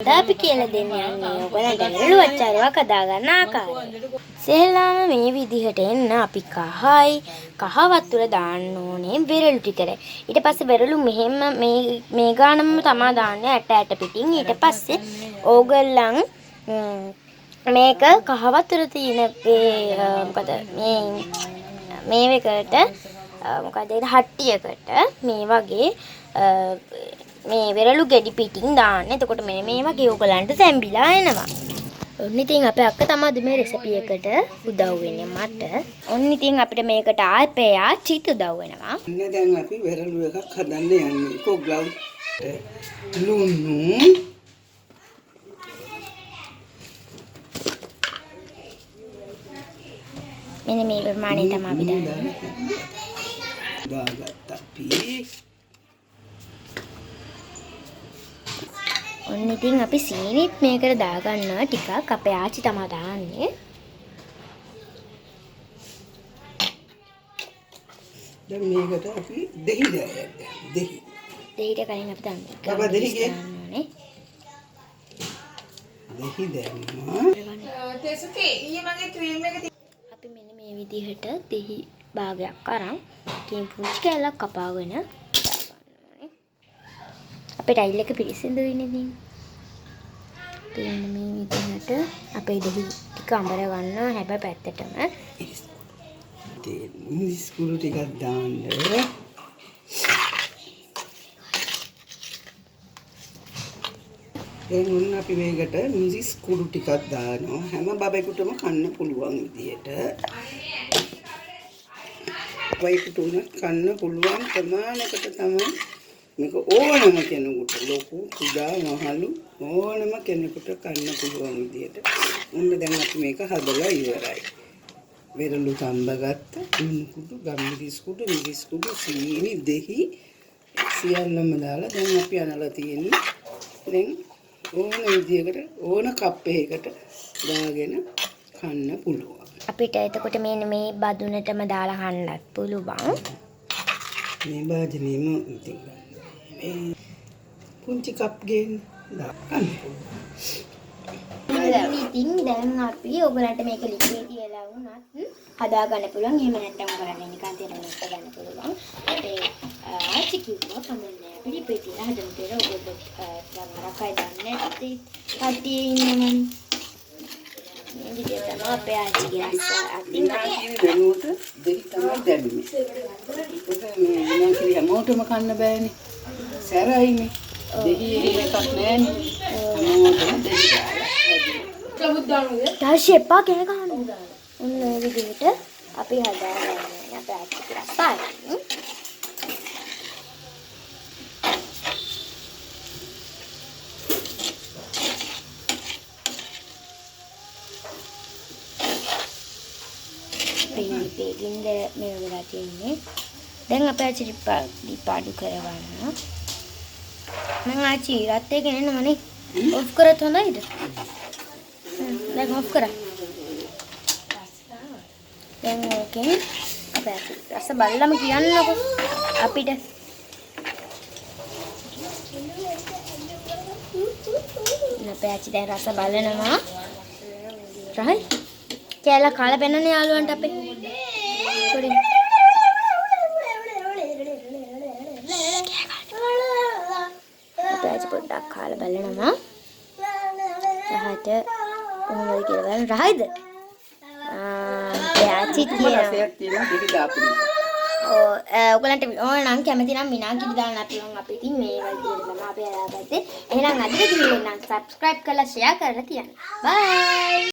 අපි කියලා දෙන්නේ ඔයගලන්ට එළු අච්චාරුවක් හදාගන්න ආකාරය. ඉස්සෙල්ලාම මේ විදිහට එන්න අපි කහ වතුර දාන්න ඕනේ වෙරළු ටිකට. ඊට පස්සේ වෙරළු මෙහෙම මේ ගානම තමා දාන්නේ ඇට පිටින්. ඊට පස්සේ ඕගොල්ලන් මේක කහ වතුර තියෙන මොකද මේ එකට මොකද ඒ හට්ටියකට මේ වගේ මේ වෙරළු ගෙඩි පිටින් දාන්න. එතකොට මේ වගේ ඕගලන්ට තැඹිලා එනවා. ඔන්න ඉතින් අපේ අක්ක තමයි මේ රෙසිපි එකට උදව් වෙන්නේ මට. ඔන්න ඉතින් අපිට මේකට අපේ ආච්චිත් උදව් වෙනවා. ඉන්න දැන් අපි වෙරළු එකක් හදන්න යන්නේ. කොග්ලව් ලුණු මෙන්න මේ ප්‍රමාණය තමයි අපි දාගත්ත අපි. ඔන්න ඉතින් අපි සීනිත් මේකට දාගන්නවා ටිකක්. අපේ ආච්චි තමයි දාන්නේ. දැන් මේකට අපි දෙහි දාගන්න. දෙහිට කලින් අපි දාන්න. බබා දෙහි ගන්නේ. දෙහි දැම්මා. තේසුකේ ඊයේ මගේ ක්‍රීම් එක අපි මෙන්න මේ විදිහට දෙහි භාගයක් අරන් ක්‍රීම් පුංචි කැල්ලක් කපාගෙන දාගන්නවා. අපේ ටයිල් එක පිරිසිදු වෙන්නේ ඉතින් මේ විදිහට අපේ දෙහි ටික අඹර ගන්නවා හැබැයි පැත්තටම මිස් කුඩු ටිකක් දාන්න. දැන් ඔන්න අපි මේකට මිස් කුඩු ටිකක් දානවා. හැම බබෙකුටම කන්න පුළුවන් විදියට. වයිකුටුන කන්න පුළුවන් ප්‍රමාණයකට තමයි මේක ඕනම කෙනෙකුට ලොකු කුඩා මහලු ඕනම කෙනෙකුට කන්න පුළුවන් විදියට. ඔන්න දැන් අපි මේක හදලා ඉවරයි. වෙරළු තඹගත්ත, ලුණු කුඩු, ගම්මිරිස් කුඩු, මිරිස් කුඩු, සීනි, දෙහි සියල්ලම දාලා දැන් අපි අනලා තියෙන්නේ. දැන් ඕන විදියකට ඕන කප් එකකට දාගෙන කන්න පුළුවන්. අපිට එතකොට මේ බදුනටම දාලා කන්නත් පුළුවන්. මේ භාජනෙම ඉතින් මේ පුංචි කප් ගෙන් දාන්න. ඉතින් දැන් අපි ඔයගලන්ට මේක ලිපේ තියලා වුණත් හදා ගන්න පුළුවන්. එහෙම නැත්නම් ඔයගලන්ට නිකන් තියලා නැත් ගන්න පුළුවන්. අපේ ආච්චි කිව්වා කමන්නේ අපි ලිපේ තියලා හදමු කියලා. ඔයගොල්ලෝ රකයි දන්නේ නැති කට්ටිය ඉන්නවනේ. මේ විදිහට තමයි අපේ ආච්චිගේ රස අතින් දෙනුවට දෙහි තමයි දැම්මේ. ඒක මේ විනාඩි හැමෝටම කන්න බෑනේ. සැරයිනේ. දෙහි එකක් නෑනේ. හැමෝටම දෙහි දාලා. තාෂි එපා කෑ ගන්න. ඔන්න මේ විදිහට අපි හදාගන්න අපේ ආච්චිගේ රසයි. පේගින්ද මේ වෙලා තියෙන්නේ. දැන් අපේ ආච්චි පාඩු කරවන්න. මම ආච්චි රත් එක නෙන්නමනේ. ඔෆ් කරත් හොඳයිද? දැන් ඔෆ් කරා. දැන් ඕකෙන් අපේ ආච්චි රස බලලම කියන්නකො අපිට. අපේ ආච්චි දැන් රස බලනවා. රහයි කෑලා කාලා පෙන්නන්නේ යාළුවන්ට අපේ. පොඩි අපේ පොඩ්ඩක් කාලා බලනවා. රහට කොහොමද කියලා බලන්න. රහයිද? ආච්චිත් කියනවා. රසයක් තියෙනවා දෙහි දාපු නිසා. ඔයගලන්ට ඕන නම් කැමති නම් විනාඩි දාන්න අපි ඉතින් මේ වගේ තමයි අපි හදාගත්තේ. එහෙනම් අද වීඩියෝ එක නම් subscribe කරලා share කරලා තියන්න. bye